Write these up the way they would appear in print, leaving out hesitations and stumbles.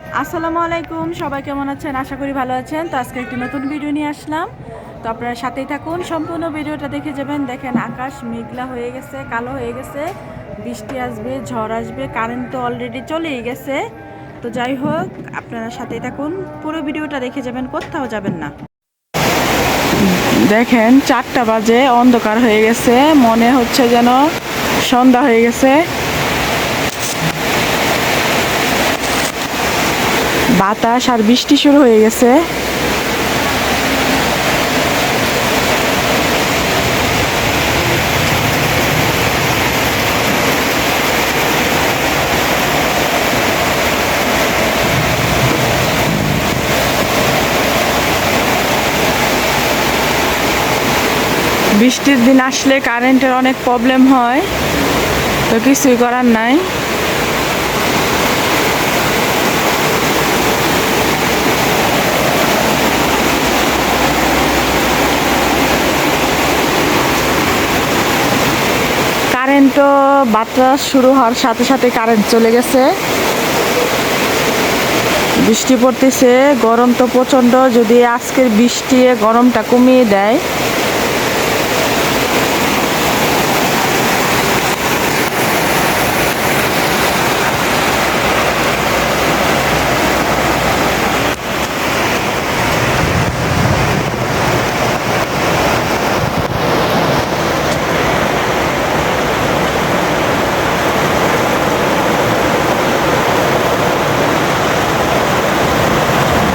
আসসালামু আলাইকুম, সবাই কেমন আছেন? আশা করি ভালো আছেন। তো আজকে একটি নতুন ভিডিও নিয়ে আসলাম। তো আপনারা সাথেই থাকুন, সম্পূর্ণ ভিডিওটা দেখে যাবেন। দেখেন আকাশ মেঘলা হয়ে গেছে, কালো হয়ে গেছে, বৃষ্টি আসবে, ঝড় আসবে, কারেন্ট তো অলরেডি চলেই গেছে। তো যাই হোক, আপনারা সাথেই থাকুন, পুরো ভিডিওটা দেখে যাবেন, কোথাও যাবেন না। দেখেন 4টা বাজে, অন্ধকার হয়ে গেছে, মনে হচ্ছে যেন সন্ধ্যা হয়ে গেছে। বাতাস আর বৃষ্টি শুরু হয়ে গেছে। বৃষ্টির দিন আসলে কারেন্টের অনেক প্রবলেম হয়, তো কিছুই করার নাই। কারেন্টও বাতাস শুরু হওয়ার সাথে সাথে কারেন্ট চলে গেছে। বৃষ্টি পড়তেছে, গরম তো প্রচণ্ড। যদি আজকের বৃষ্টি গরমটা কমিয়ে দেয়।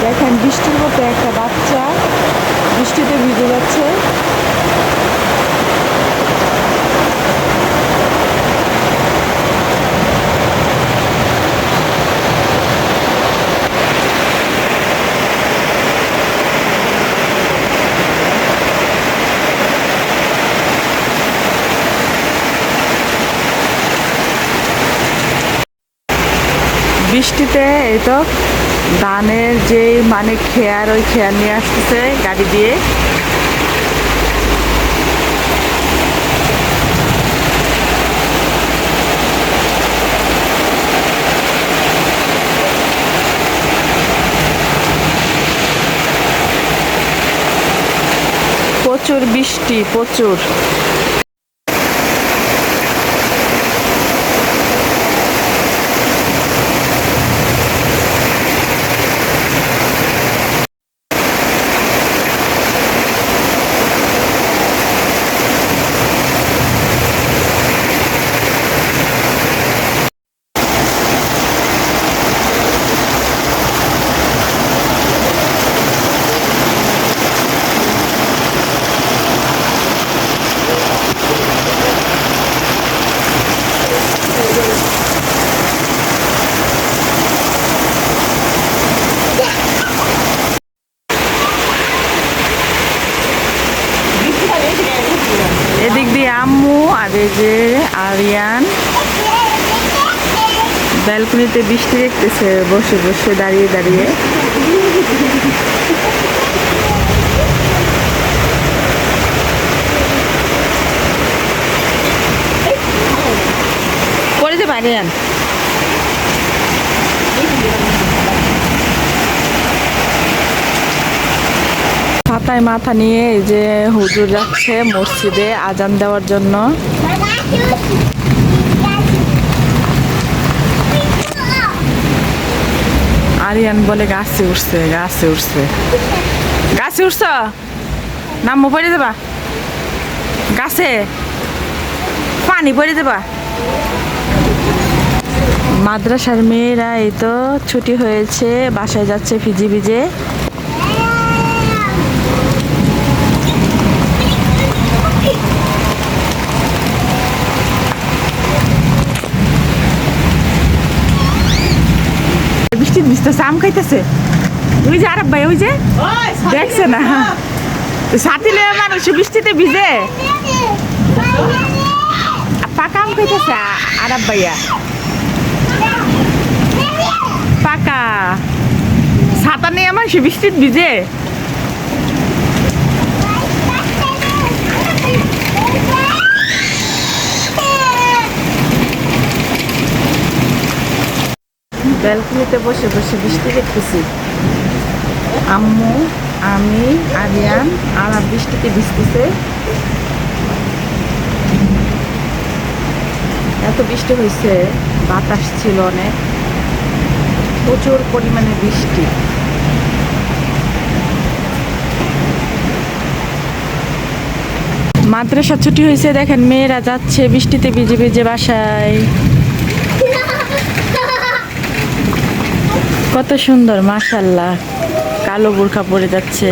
দেখেন বৃষ্টির মধ্যে একটা বাচ্চা বৃষ্টিতে ভিজে যাচ্ছে। বৃষ্টিতে এই তো ধানের যে মানে খেয়ার, ওই খেয়ার নিয়ে আসতেছে গাড়ি দিয়ে। প্রচুর বৃষ্টি, প্রচুর। এদিক দিয়ে আম্মু আর এই যে আরিয়ান ব্যালকনিতে বৃষ্টি দেখতেছে, বসে বসে, দাঁড়িয়ে দাঁড়িয়ে। পরে যে আরিয়ান ছাতায় মাথা নিয়ে এই যে হুজুর যাচ্ছে মসজিদে আজান দেওয়ার জন্য। আরিয়ান বলে গাছে উঠছে, গাছে উঠছে, গাছে উঠছ, নামো পড়ে দেবা গাছে, পানি পড়ে দেবা। মাদ্রাসার মেয়েরা এই তো ছুটি হয়েছে, বাসায় যাচ্ছে ভিজে ভিজে। বৃষ্টি ভিজতেছে, আম খাইতেছে। ওই যে আরব ভাই, ওই যে দেখছে না, সাথী লয়ে মানুষ বৃষ্টিতে ভিজে পাকা আম খাইতেছে। আরব ভাইয়া পাকা ছাতা নিয়ে আমার সে বৃষ্টিতে ভিজে। ব্যালকনিতে বসে বসে বৃষ্টি দেখতেছি। আম্মু, আমি, আরিয়ান আর বৃষ্টিতে ভিজতেছে। এত বৃষ্টি হয়েছে, বাতাস ছিল অনেক, প্রচুর পরিমাণে বৃষ্টি। মাদ্রাসা ছুটি হয়েছে, দেখেন মেয়েরা যাচ্ছে বৃষ্টিতে ভিজে ভিজে বাসায়। কত সুন্দর, মাশাআল্লাহ। কালো বোরখা পরে যাচ্ছে।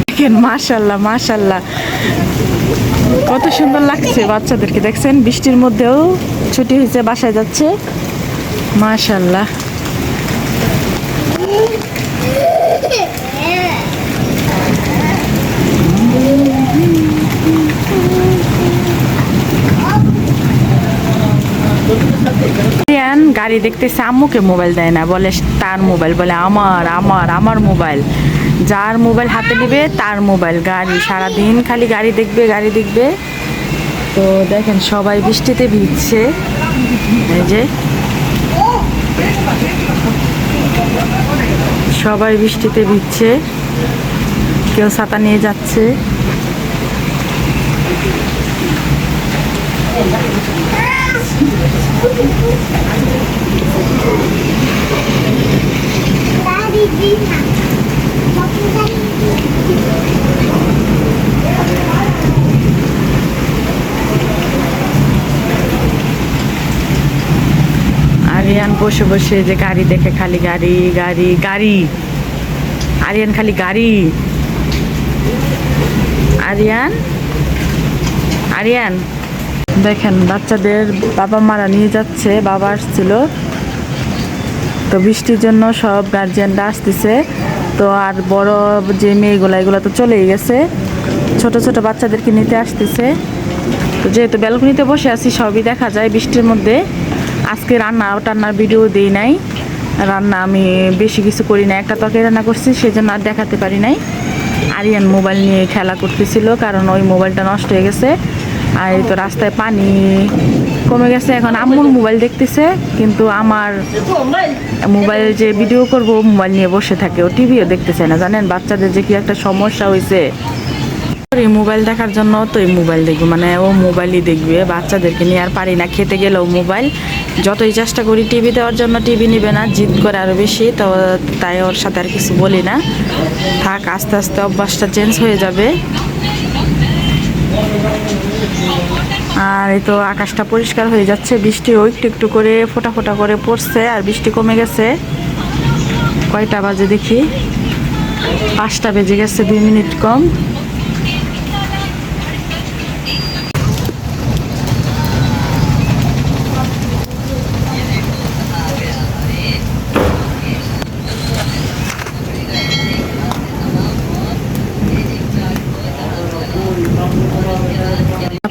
দেখেন মাশাআল্লাহ মাশাআল্লাহ, কত সুন্দর লাগছে বাচ্চাদেরকে। দেখছেন বৃষ্টির মধ্যেও ছুটি হয়েছে, বাসায় যাচ্ছে। মাশাআল্লাহ। গাড়ি দেখতেছে, আম্মুকে মোবাইল দেয় না, বলে তার মোবাইল, বলে আমার আমার আমার মোবাইল। যার মোবাইল হাতে নেবে তার মোবাইল। গাড়ি সারাদিন খালি গাড়ি দেখবে গাড়ি দেখবে। তো দেখেন সবাই বৃষ্টিতে ভিজছে, এই যে সবাই বৃষ্টিতে ভিজছে, কেউ ছাতা নিয়ে যাচ্ছে। আরিয়ান বসে বসে যে গাড়ি দেখে, খালি গাড়ি গাড়ি গাড়ি। আরিয়ান খালি গাড়ি। আরিয়ান আরিয়ান দেখেন বাচ্চাদের বাবা মারা নিয়ে যাচ্ছে, বাবা আসছিল। তো বৃষ্টির জন্য সব গার্জিয়ানরা আসতেছে। তো আর বড় যে মেয়েগুলো, এগুলো তো চলেই গেছে, ছোট ছোট বাচ্চাদেরকে নিতে আসতেছে। তো যেহেতু ব্যালকনিতে বসে আছি, সবই দেখা যায় বৃষ্টির মধ্যে। আজকে রান্নার ভিডিও দিই নাই, রান্না আমি বেশি কিছু করি না, একটা তরকারি রান্না করছি, সেজন্য আর দেখাতে পারি নাই। আরিয়ান মোবাইল নিয়ে খেলা করতেছিল, কারণ ওই মোবাইলটা নষ্ট হয়ে গেছে। আর এই তো রাস্তায় পানি কমে গেছে, এখন আম্মুর মোবাইল দেখতেছে, কিন্তু আমার মোবাইল যে ভিডিও করব মোবাইল নিয়ে বসে থাকে, ও টিভিও দেখতে চায় না। জানেন বাচ্চাদের যে কি একটা সমস্যা হয়েছে, এই মোবাইল দেখার জন্য তো এই মোবাইল দেখবে, মানে ও মোবাইলই দেখবে। বাচ্চাদেরকে নিয়ে আর পারি না, খেতে গেলেও মোবাইল। যতই চেষ্টা করি টিভি দেওয়ার জন্য, টিভি নিবে না, জিদ করে আরও বেশি। তো তাই ওর সাথে আর কিছু বলি না, থাক, আস্তে আস্তে অভ্যাসটা চেঞ্জ হয়ে যাবে। আর এই তো আকাশটা পরিষ্কার হয়ে যাচ্ছে, বৃষ্টিও একটু একটু করে ফোঁটা ফোঁটা করে পড়ছে, আর বৃষ্টি কমে গেছে। কয়টা বাজে দেখি, 5টা বেজে গেছে, 2 মিনিট কম।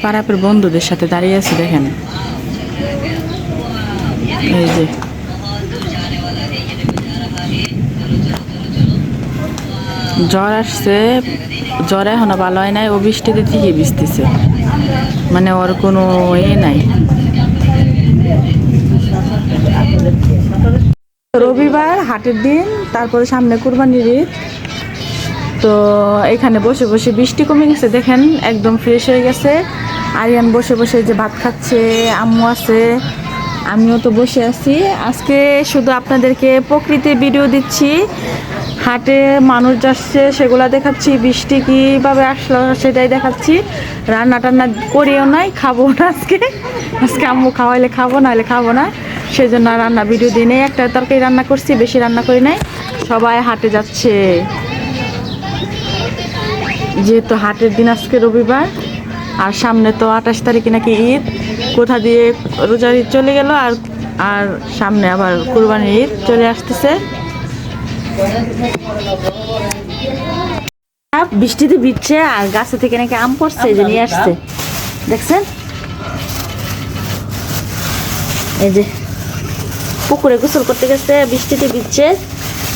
পাড়াপের বন্ধুদের সাথে দাঁড়িয়ে আছি, দেখেন এই যে জ্বর আসছে, জ্বর এখনো ভালো হয় নাই, ও বৃষ্টিতে ঠিকই ভিজতেছে, মানে ওর কোনো নাই। রবিবার হাটের দিন, তারপরে সামনে কুরবানির ঈদ। তো এখানে বসে বসে বৃষ্টি কমে গেছে, দেখেন একদম ফ্রেশ হয়ে গেছে। আরিয়ান বসে বসে যে ভাত খাচ্ছে, আম্মু আছে, আমিও তো বসে আছি। আজকে শুধু আপনাদেরকে প্রকৃতির ভিডিও দিচ্ছি, হাটে মানুষ যাচ্ছে সেগুলা দেখাচ্ছি, বৃষ্টি কীভাবে আসলো সেটাই দেখাচ্ছি। রান্না টান্না করিও নাই, খাবো না আজকে। আজকে আম্মু খাওয়াইলে খাবো, নাহলে খাবো না, সেই জন্য রান্না ভিডিও দিই নেই। একটা তরকারি রান্না করছি, বেশি রান্না করি নাই। সবাই হাটে যাচ্ছে, যেহেতু হাটের দিন আজকে রবিবার, আর সামনে তো 28 তারিখে নাকি ঈদ। কোথা দিয়ে রোজার ঈদ চলে গেল, আর আর সামনে আবার কুরবানির ঈদ চলে আসতেছে। বৃষ্টিতে ভিজছে, আর গাছে থেকে নাকি আম পড়ছে, যে নিয়ে আসছে, দেখছেন? এই যে পুকুরে গোসল করতে গেছে, বৃষ্টিতে ভিজছে,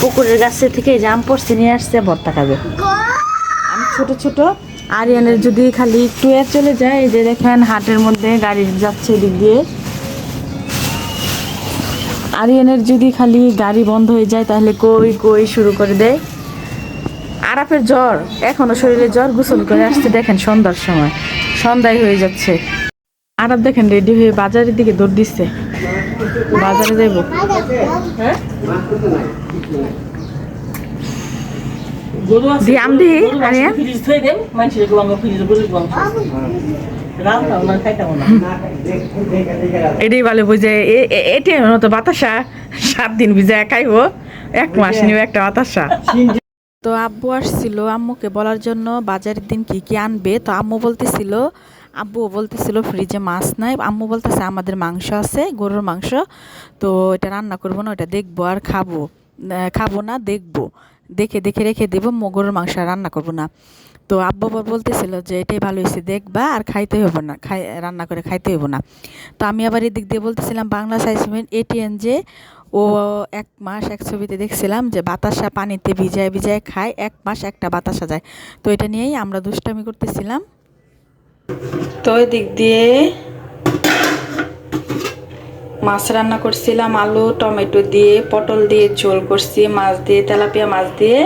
পুকুরের গাছে থেকে এই যে আম পড়ছে, নিয়ে আসছে, ভর্তা খাবে। আম ছোট ছোট, আরিয়ানের যদি খালি একটু চলে যায়, এই যে দেখেন হাটের মধ্যে গাড়ি যাচ্ছে এদিক দিয়ে, আরিয়ানের যদি খালি গাড়ি বন্ধ হয়ে যায় তাহলে কই কই শুরু করে দেয়। আরাফের জ্বর, এখনো শরীরে জ্বর, গোসল করে আসছে দেখেন সন্ধ্যার সময়, সন্ধ্যায় হয়ে যাচ্ছে। আরাফ দেখেন রেডি হয়ে বাজারের দিকে দৌড় দিচ্ছে, বাজারে যাইব। দিয়াম দি আরিয়ান এটাই ভালো বুঝে, এটি মতো বাতাসা 7 দিন ভিজে খাইব, 1 মাস নিব একটা বাতাসা। তো আব্বু আসছিল আম্মুকে বলার জন্য বাজারের দিন কি কি আনবে। তো আম্মু বলতেছিল, আব্বু বলতেছিল ফ্রিজে মাছ নাই, আম্মু বলতেছে আমাদের মাংস আছে, গরুর মাংস, তো এটা রান্না করবো না, ওটা দেখবো আর খাবো, খাবো না দেখবো, দেখে দেখে রেখে দেবো, গরুর মাংস আর রান্না করবো না। তো আব্বু আবার বলতেছিল যে এটাই ভালো হয়েছে, দেখবা আর খাইতে হইব না, রান্না করে খাইতে হইব না। তো আমি আবার এদিক দিয়ে বলতেছিলাম বাংলা সাইজমেন্ট এটিএন যে ও 1 মাস এক ছবিতে দেখছিলাম যে বাতাসা পানিতে ভিজায় ভিজায় খায়, 1 মাস একটা বাতাসা যায়। তো এটা নিয়েই আমরা দুষ্টামি করতেছিলাম। তো এদিক দিয়ে মাছ রান্না করছিলাম, আলু টমেটো দিয়ে, পটল দিয়ে ঝোল করছি, মাছ দিয়ে, তেলাপিয়া মাছ দিয়ে।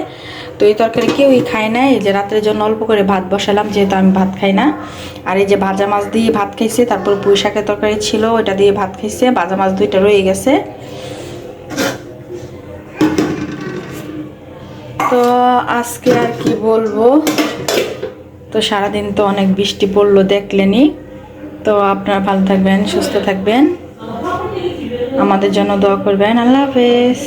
তো এই তরকারি কেউই খায় না, এই যে রাতের জন্য অল্প করে ভাত বসালাম, যেহেতু আমি ভাত খাই না। আর এই যে ভাজা মাছ দিয়ে ভাত খাইছে, তারপর পুঁই শাকের তরকারি ছিল, ওটা দিয়ে ভাত খাইছে, ভাজা মাছ 2টা রয়ে গেছে। তো আজকে আর কি বলবো, তো সারাদিন তো অনেক বৃষ্টি পড়লো দেখলেনি। তো আপনারা ভালো থাকবেন, সুস্থ থাকবেন, আমাদের জন্য দোয়া করবেন। আল্লাহ হাফেজ।